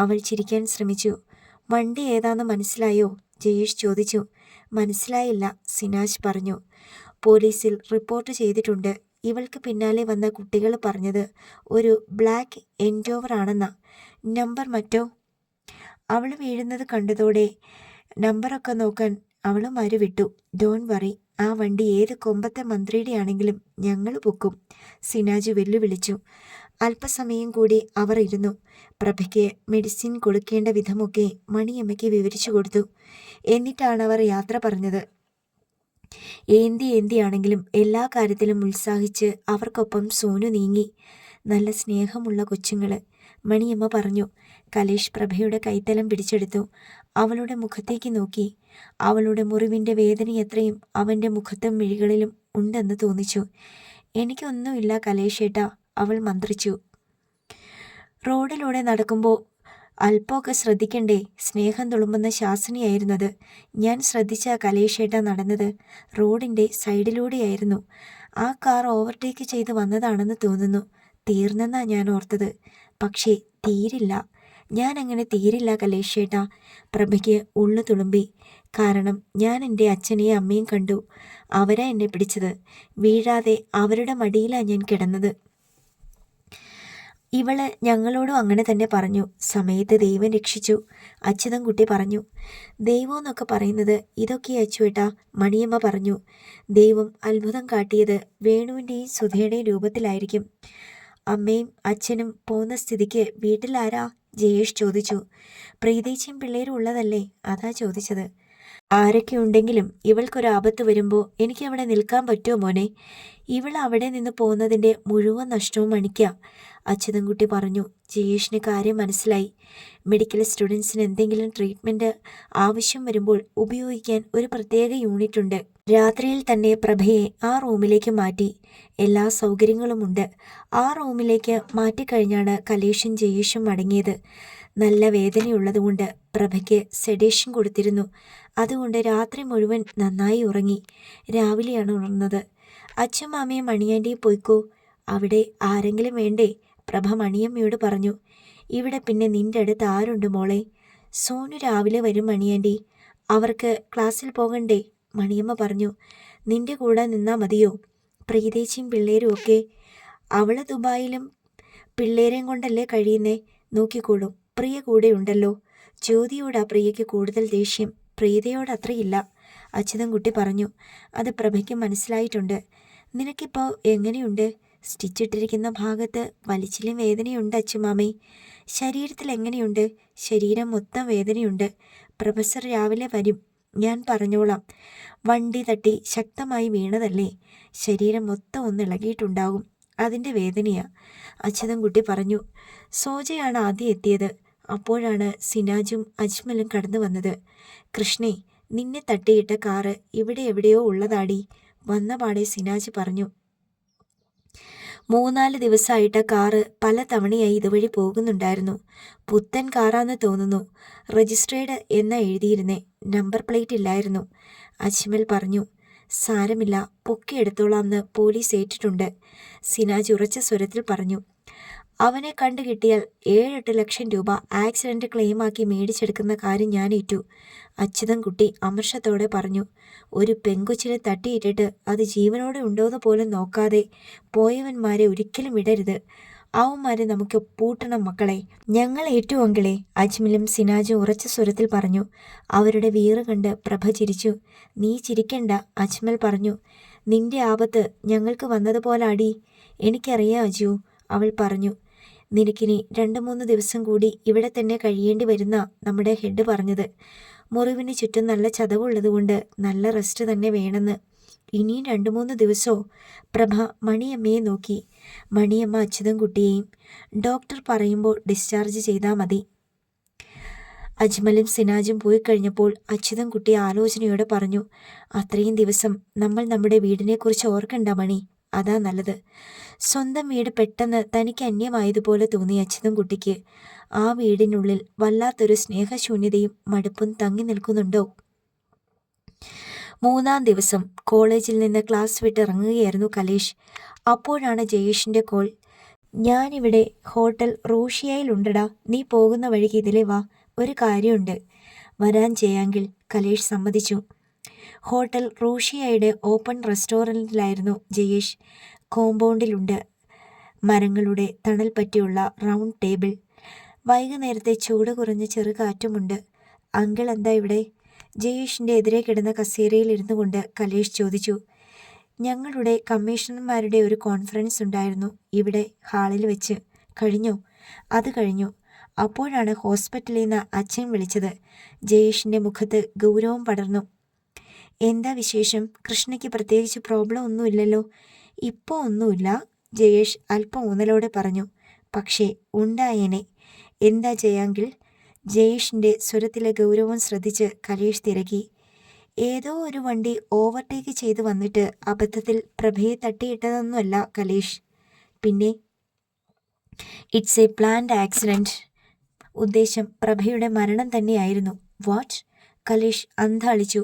[SPEAKER 1] അവൾ ചിരിക്കാൻ ശ്രമിച്ചു. വണ്ടി ഏതാന്ന് മനസ്സിലായോ? ജയേഷ് ചോദിച്ചു. മനസ്സിലായില്ല, സിനാജ് പറഞ്ഞു. പോലീസിൽ റിപ്പോർട്ട് ചെയ്തിട്ടുണ്ട്. ഇവൾക്ക് പിന്നാലെ വന്ന കുട്ടികൾ പറഞ്ഞത് ഒരു ബ്ലാക്ക് എൻഡോവർ ആണെന്നാ. നമ്പർ മറ്റോ? അവൾ വീഴുന്നത് കണ്ടതോടെ നമ്പറൊക്കെ നോക്കാൻ അവളും വിട്ടു. ഡോൺ വറി, ആ വണ്ടി ഏത് കൊമ്പത്തെ മന്ത്രിയുടെ ആണെങ്കിലും ഞങ്ങൾ പൊക്കും, സിനാജ് വെല്ലുവിളിച്ചു. അല്പസമയം കൂടി അവർ ഇരുന്നു. പ്രഭയ്ക്ക് മെഡിസിൻ കൊടുക്കേണ്ട വിധമൊക്കെ മണിയമ്മയ്ക്ക് വിവരിച്ചു കൊടുത്തു. എന്നിട്ടാണ് അവർ യാത്ര പറഞ്ഞത്. ഏന്തിയാണെങ്കിലും എല്ലാ കാര്യത്തിലും ഉത്സാഹിച്ച് അവർക്കൊപ്പം സോനു നീങ്ങി. നല്ല സ്നേഹമുള്ള കൊച്ചുങ്ങള്, മണിയമ്മ പറഞ്ഞു. കലേഷ് പ്രഭയുടെ കൈത്തലം പിടിച്ചെടുത്തു. അവളുടെ മുഖത്തേക്ക് നോക്കി. അവളുടെ മുറിവിൻ്റെ വേദനയത്രയും അവൻ്റെ മുഖത്തും മിഴികളിലും ഉണ്ടെന്ന് തോന്നിച്ചു. എനിക്കൊന്നുമില്ല കലേഷേട്ടാ, അവൾ മന്ത്രിച്ചു. റോഡിലൂടെ നടക്കുമ്പോൾ അല്പമൊക്കെ ശ്രദ്ധിക്കണ്ടേ? സ്നേഹം തുളുമ്പുന്ന ശാസനയായിരുന്നത്. ഞാൻ ശ്രദ്ധിച്ച കലേഷേട്ട നടന്നത്. റോഡിൻ്റെ സൈഡിലൂടെയായിരുന്നു. ആ കാർ ഓവർടേക്ക് ചെയ്ത് വന്നതാണെന്ന് തോന്നുന്നു. തീർന്നെന്നാ ഞാൻ ഓർത്തത്. പക്ഷേ തീരില്ല. ഞാൻ അങ്ങനെ തീരില്ല കലേഷേട്ടാ. പ്രഭയ്ക്ക് ഉള്ളു തുളുമ്പി. കാരണം ഞാൻ എൻ്റെ അച്ഛനെയും അമ്മയും കണ്ടു. അവരാ എന്നെ പിടിച്ചത്. വീഴാതെ അവരുടെ മടിയിലാണ് ഞാൻ കിടന്നത്. ഇവള് ഞങ്ങളോടും അങ്ങനെ തന്നെ പറഞ്ഞു. സമയത്ത് ദൈവം രക്ഷിച്ചു, അച്യുതൻകുട്ടി പറഞ്ഞു. ദൈവം എന്നൊക്കെ പറയുന്നത് ഇതൊക്കെയാ അച്ചുവേട്ടാ, മണിയമ്മ പറഞ്ഞു. ദൈവം അത്ഭുതം കാട്ടിയത് വേണുവിൻ്റെയും സുധയുടെയും രൂപത്തിലായിരിക്കും. അമ്മയും അച്ഛനും പോകുന്ന സ്ഥിതിക്ക് വീട്ടിലാരാ? ജയേഷ് ചോദിച്ചു. പ്രീതേച്ചിയും പിള്ളേരും ഉള്ളതല്ലേ, അതാ ചോദിച്ചത്. ആരൊക്കെ ഉണ്ടെങ്കിലും ഇവൾക്കൊരാപത്ത് വരുമ്പോൾ എനിക്ക് അവിടെ നിൽക്കാൻ പറ്റുമോ മോനെ? ഇവൾ അവിടെ നിന്ന് പോകുന്നതിൻ്റെ മുഴുവൻ നഷ്ടവും മണിക്കാം, അച്യുതൻകുട്ടി പറഞ്ഞു. ജയേഷിന് കാര്യം മനസ്സിലായി. മെഡിക്കൽ സ്റ്റുഡൻസിന് എന്തെങ്കിലും ട്രീറ്റ്മെൻറ്റ് ആവശ്യം വരുമ്പോൾ ഉപയോഗിക്കാൻ ഒരു പ്രത്യേക യൂണിറ്റ് ഉണ്ട്. രാത്രിയിൽ തന്നെ പ്രഭയെ ആ റൂമിലേക്ക് മാറ്റി. എല്ലാ സൗകര്യങ്ങളുമുണ്ട്. ആ റൂമിലേക്ക് മാറ്റിക്കഴിഞ്ഞാണ് കലേഷും ജയേഷും മടങ്ങിയത്. നല്ല വേദനയുള്ളതുകൊണ്ട് പ്രഭയ്ക്ക് സെഡേഷൻ കൊടുത്തിരുന്നു. അതുകൊണ്ട് രാത്രി മുഴുവൻ നന്നായി ഉറങ്ങി. രാവിലെയാണ് ഉണർന്നത്. അച്ഛൻ മാമയും മണിയാൻ്റെയും പോയിക്കോ, അവിടെ ആരെങ്കിലും വേണ്ടേ? പ്രഭ മണിയമ്മയോട് പറഞ്ഞു. ഇവിടെ പിന്നെ നിൻ്റെ അടുത്ത് ആരുണ്ട് മോളെ? സോനു രാവിലെ വരും മണിയാൻ്റി, അവർക്ക് ക്ലാസ്സിൽ പോകണ്ടേ? മണിയമ്മ പറഞ്ഞു. നിന്റെ കൂടെ നിന്നാ മതിയോ? പ്രീതേച്ചിയും പിള്ളേരും ഒക്കെ. അവള് ദുബായിലും പിള്ളേരെയും കൊണ്ടല്ലേ കഴിയുന്നേ, നോക്കിക്കോളും. പ്രിയ കൂടെ ഉണ്ടല്ലോ. ജ്യോതിയോടാ പ്രിയയ്ക്ക് കൂടുതൽ ദേഷ്യം, പ്രീതയോട് അത്രയില്ല, അച്യുതൻകുട്ടി പറഞ്ഞു. അത് പ്രഭയ്ക്ക് മനസ്സിലായിട്ടുണ്ട്. നിനക്കിപ്പോൾ എങ്ങനെയുണ്ട്? സ്റ്റിച്ചിട്ടിരിക്കുന്ന ഭാഗത്ത് വലിച്ചിലും വേദനയുണ്ട് അച്ചുമാമേ. ശരീരത്തിൽ എങ്ങനെയുണ്ട്? ശരീരം മൊത്തം വേദനയുണ്ട്. പ്രൊഫസർ രാവിലെ വരും, ഞാൻ പറഞ്ഞോളാം. വണ്ടി തട്ടി ശക്തമായി വീണതല്ലേ, ശരീരം മൊത്തം ഒന്ന് ഇളകിയിട്ടുണ്ടാകും, അതിൻ്റെ വേദനയാ, അച്യുതൻകുട്ടി പറഞ്ഞു. സോജയാണ് ആദ്യം എത്തിയത്. അപ്പോഴാണ് സിനാജും അജ്മലും കടന്നു വന്നത്. കൃഷ്ണേ, നിന്നെ തട്ടിയിട്ട കാറ് ഇവിടെ എവിടെയോ ഉള്ളതാടി, വന്ന പാടെ സിനാജ് പറഞ്ഞു. 3-4 ദിവസമായിട്ട് കാറ് പല തവണയായി ഇതുവഴി പോകുന്നുണ്ടായിരുന്നു. പുത്തൻ കാറാന്ന് തോന്നുന്നു. രജിസ്ട്രേഡ് എന്നാ എഴുതിയിരുന്നേ, നമ്പർ പ്ലേറ്റ് ഇല്ലായിരുന്നു, അജ്മൽ പറഞ്ഞു. സാരമില്ല, പൊക്കിയെടുത്തോളാംന്ന് പോലീസ് ഏറ്റിട്ടുണ്ട്, സിനാജ് ഉറച്ച സ്വരത്തിൽ പറഞ്ഞു. അവനെ കണ്ടു കിട്ടിയാൽ 7-8 ലക്ഷം രൂപ ആക്സിഡന്റ് ക്ലെയിമാക്കി മേടിച്ചെടുക്കുന്ന കാര്യം ഞാൻ ഏറ്റു. അച്യുതൻകുട്ടി അമർഷത്തോടെ പറഞ്ഞു. ഒരു പെങ്കൊച്ചിനെ തട്ടിയിട്ടിട്ട് അത് ജീവനോടെ ഉണ്ടോയെന്ന് പോലും നോക്കാതെ പോയവന്മാരെ ഒരിക്കലും വിടരുത്. അവന്മാരെ നമുക്ക് പൂട്ടണം മക്കളെ. ഞങ്ങൾ ഏറ്റു അങ്കിളെ, അജ്മലും സിനാജും ഉറച്ച സ്വരത്തിൽ പറഞ്ഞു. അവരുടെ വീറ് കണ്ട് പ്രഭ ചിരിച്ചു. നീ ചിരിക്കണ്ട, അജ്മൽ പറഞ്ഞു. നിന്റെ ആപത്ത് ഞങ്ങൾക്ക് വന്നതുപോലെ അടി. എനിക്കറിയാം അജു, അവൾ പറഞ്ഞു. നിനക്കിനി 2-3 ദിവസം കൂടി ഇവിടെ തന്നെ കഴിയേണ്ടി വരുന്ന നമ്മുടെ ഹെഡ് പറഞ്ഞത്. മുറിവിന് ചുറ്റും നല്ല ചതവുള്ളതുകൊണ്ട് നല്ല റെസ്റ്റ് തന്നെ വേണമെന്ന്. ഇനിയും 2-3 ദിവസമോ? പ്രഭ മണിയമ്മയെ നോക്കി. മണിയമ്മ അച്യുതൻകുട്ടിയെയും ഡോക്ടർ പറയുമ്പോൾ ഡിസ്ചാർജ് ചെയ്താൽ മതി. അജ്മലും സിനാജും പോയി കഴിഞ്ഞപ്പോൾ അച്യുതൻകുട്ടി ആലോചനയോടെ പറഞ്ഞു. അത്രയും ദിവസം നമ്മൾ നമ്മുടെ വീടിനെക്കുറിച്ച് ഓർക്കണ്ട മണി, അതാ നല്ലത്. സ്വന്തം വീട് പെട്ടെന്ന് തനിക്ക് അന്യമായതുപോലെ തോന്നിയ അച്യുതൻകുട്ടിക്ക് ആ വീടിനുള്ളിൽ വല്ലാത്തൊരു സ്നേഹശൂന്യതയും മടുപ്പും തങ്ങി നിൽക്കുന്നുണ്ടോ? 3-ാം ദിവസം കോളേജിൽ നിന്ന് ക്ലാസ് വിട്ടിറങ്ങുകയായിരുന്നു കലേഷ്. അപ്പോഴാണ് ജയേഷിൻ്റെ കോൾ. ഞാനിവിടെ ഹോട്ടൽ റൂഷിയയിലുണ്ടടാ, നീ പോകുന്ന വഴിക്ക് ഇതിലേ വാ, ഒരു കാര്യമുണ്ട്. വരാൻ ചെയ്യാങ്കിൽ കലേഷ് സമ്മതിച്ചു. ഹോട്ടൽ റൂഷിയയുടെ ഓപ്പൺ റെസ്റ്റോറൻറ്റിലായിരുന്നു ജയേഷ്. കോമ്പൗണ്ടിലുണ്ട് മരങ്ങളുടെ തണൽ പറ്റിയുള്ള റൗണ്ട് ടേബിൾ. വൈകുന്നേരത്തെ ചൂട് കുറഞ്ഞ ചെറുകാറ്റുമുണ്ട്. അങ്കിൾ എന്താ ഇവിടെ? ജയേഷിൻ്റെ എതിരെ കിടന്ന കസേരയിൽ ഇരുന്നു കൊണ്ട് കലേഷ് ചോദിച്ചു. ഞങ്ങളുടെ കമ്മീഷണർമാരുടെ ഒരു കോൺഫറൻസ് ഉണ്ടായിരുന്നു ഇവിടെ ഹാളിൽ വെച്ച്. കഴിഞ്ഞോ? അത് കഴിഞ്ഞു. അപ്പോഴാണ് ഹോസ്പിറ്റലിൽ നിന്ന് അച്ഛൻ വിളിച്ചത്. ജയേഷിൻ്റെ മുഖത്ത് ഗൗരവം പടർന്നു. എന്താ വിശേഷം? കൃഷ്ണയ്ക്ക് പ്രത്യേകിച്ച് പ്രോബ്ലം ഒന്നുമില്ലല്ലോ? ഇപ്പോൾ ഒന്നുമില്ല, ജയേഷ് അല്പം ഊന്നലോടെ പറഞ്ഞു. പക്ഷേ ഉണ്ടായേനെ. എന്താ ചെയ്യാങ്കിൽ? ജയേഷിൻ്റെ സ്വരത്തിലെ ഗൗരവം ശ്രദ്ധിച്ച് കലേഷ് തിരക്കി. ഏതോ ഒരു വണ്ടി ഓവർടേക്ക് ചെയ്ത് വന്നിട്ട് അബദ്ധത്തിൽ പ്രഭയെ തട്ടിയിട്ടതൊന്നുമല്ല കലേഷ്. പിന്നെ? It's A planned accident. ഉദ്ദേശം പ്രഭയുടെ മരണം തന്നെയായിരുന്നു. വാട്ട്? കലേഷ് അന്താളിച്ചു.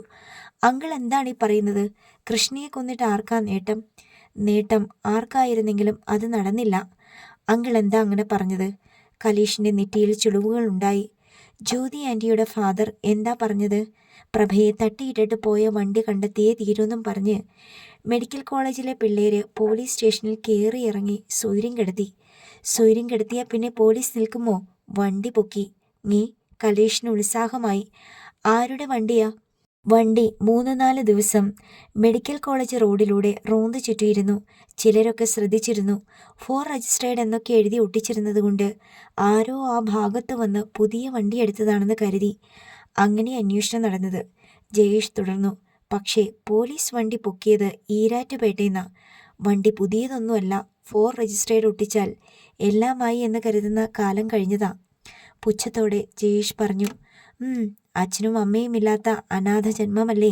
[SPEAKER 1] അങ്കിൾ എന്താണ് ഈ പറയുന്നത്? കൃഷ്ണയെ കൊന്നിട്ട് ആർക്കാ നേട്ടം? നേട്ടം ആർക്കായിരുന്നെങ്കിലും അത് നടന്നില്ല. അങ്കിൾ എന്താ അങ്ങനെ പറഞ്ഞത്? കലേഷിൻ്റെ നെറ്റിയിൽ ചുളിവുകളുണ്ടായി. ജ്യോതി ആൻറ്റിയുടെ ഫാദർ എന്താ പറഞ്ഞത്? പ്രഭയെ തട്ടിയിട്ടിട്ട് പോയ വണ്ടി കണ്ടെത്തിയേ തീരുമെന്നും പറഞ്ഞ് മെഡിക്കൽ കോളേജിലെ പിള്ളേര് പോലീസ് സ്റ്റേഷനിൽ കയറി ഇറങ്ങി സ്വൈര്യം കെടുത്തി. സ്വൈര്യം കെടുത്തിയാൽ പിന്നെ പോലീസ് നിൽക്കുമോ? വണ്ടി പൊക്കി. നീ? കലേഷിന് ഉത്സാഹമായി. ആരുടെ വണ്ടിയാ? വണ്ടി 3-4 ദിവസം മെഡിക്കൽ കോളേജ് റോഡിലൂടെ റോന്ത് ചുറ്റിയിരുന്നു. ചിലരൊക്കെ ശ്രദ്ധിച്ചിരുന്നു. 4 രജിസ്ട്രേഡ് എന്നൊക്കെ എഴുതി ഒട്ടിച്ചിരുന്നത് കൊണ്ട് ആരോ ആ ഭാഗത്ത് വന്ന് പുതിയ വണ്ടി എടുത്തതാണെന്ന് കരുതി. അങ്ങനെ അന്വേഷണം നടന്നത്. ജയേഷ് തുടർന്നു. പക്ഷേ പോലീസ് വണ്ടി പൊക്കിയത് ഈരാറ്റുപേട്ടയെന്നാ. വണ്ടി പുതിയതൊന്നുമല്ല. 4 രജിസ്ട്രേഡ് ഒട്ടിച്ചാൽ എല്ലാമായി എന്ന് കരുതുന്ന കാലം കഴിഞ്ഞതാ. പുച്ഛത്തോടെ ജയേഷ് പറഞ്ഞു. അച്ഛനും അമ്മയും ഇല്ലാത്ത അനാഥ ജന്മമല്ലേ.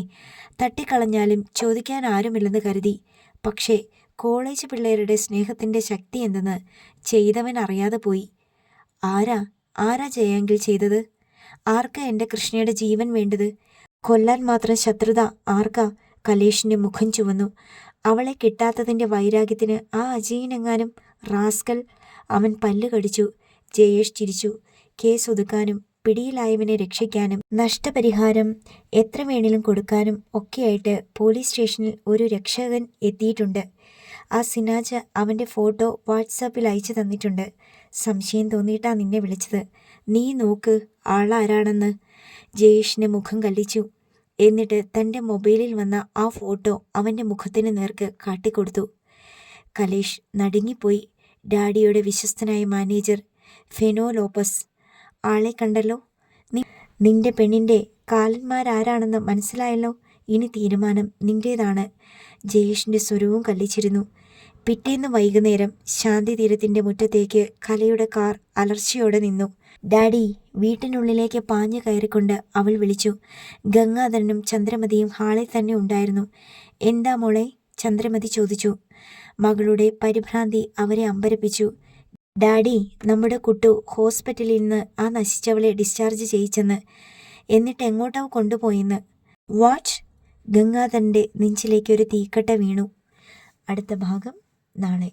[SPEAKER 1] തട്ടിക്കളഞ്ഞാലും ചോദിക്കാൻ ആരുമില്ലെന്ന് കരുതി. പക്ഷേ കോളേജ് പിള്ളേരുടെ സ്നേഹത്തിൻ്റെ ശക്തി എന്തെന്ന് ചെയ്തവൻ അറിയാതെ പോയി. ആരാ ചെയ്യാങ്കിൽ ചെയ്തത്? ആർക്കാ എൻ്റെ കൃഷ്ണയുടെ ജീവൻ വേണ്ടത്? കൊല്ലാൻ മാത്രം ശത്രുത ആർക്കാ? കലേഷിൻ്റെ മുഖം ചുവന്നു. അവളെ കിട്ടാത്തതിൻ്റെ വൈരാഗ്യത്തിന് ആ അജയനെങ്ങാനും റാസ്കൽ. അവൻ പല്ല് കടിച്ചു. ജയേഷ് ചിരിച്ചു. കേസ് ഒതുക്കാനും പിടിയിലായവനെ രക്ഷിക്കാനും നഷ്ടപരിഹാരം എത്ര വേണേലും കൊടുക്കാനും ഒക്കെയായിട്ട് പോലീസ് സ്റ്റേഷനിൽ ഒരു രക്ഷകൻ എത്തിയിട്ടുണ്ട്. ആ സിനാജ് അവൻ്റെ ഫോട്ടോ വാട്സാപ്പിൽ അയച്ചു തന്നിട്ടുണ്ട്. സംശയം തോന്നിയിട്ടാ നിന്നെ വിളിച്ചത്. നീ നോക്ക് ആളാരാണെന്ന്. ജയേഷിൻ്റെ മുഖം കല്ലിച്ചു. എന്നിട്ട് തൻ്റെ മൊബൈലിൽ വന്ന ആ ഫോട്ടോ അവൻ്റെ മുഖത്തിന് നേർക്ക് കാട്ടിക്കൊടുത്തു. കലേഷ് നടുങ്ങിപ്പോയി. ഡാഡിയുടെ വിശ്വസ്തനായ മാനേജർ ഫെനോ ലോപ്പസ്. ആളെ കണ്ടല്ലോ. നിന്റെ പെണ്ണിൻ്റെ കാലന്മാരാരാണെന്ന് മനസ്സിലായല്ലോ. ഇനി തീരുമാനം നിൻ്റേതാണ്. ജയേഷിൻ്റെ സ്വരവും കല്ലിച്ചിരുന്നു. പിറ്റേന്ന് വൈകുന്നേരം ശാന്തി തീരത്തിൻ്റെ മുറ്റത്തേക്ക് കലയുടെ കാർ അലർച്ചയോടെ നിന്നു. ഡാഡി! വീട്ടിനുള്ളിലേക്ക് പാഞ്ഞു കയറിക്കൊണ്ട് അവൾ വിളിച്ചു. ഗംഗാധരനും ചന്ദ്രമതിയും ഹാളിൽ തന്നെ ഉണ്ടായിരുന്നു. എന്താ മോളെ? ചന്ദ്രമതി ചോദിച്ചു. മകളുടെ പരിഭ്രാന്തി അവരെ അമ്പരപ്പിച്ചു. ഡാഡി, നമ്മുടെ കുട്ടു ഹോസ്പിറ്റലിൽ നിന്ന് ആ നശിച്ചവളെ ഡിസ്ചാർജ് ചെയ്യിച്ചെന്ന്. എന്നിട്ട് എങ്ങോട്ടാ കൊണ്ടുപോയെന്ന്. വാട്ട്? ഗംഗാധരൻ്റെ നെഞ്ചിലേക്ക് ഒരു തീക്കട്ട വീണു. അടുത്ത ഭാഗം നാളെ.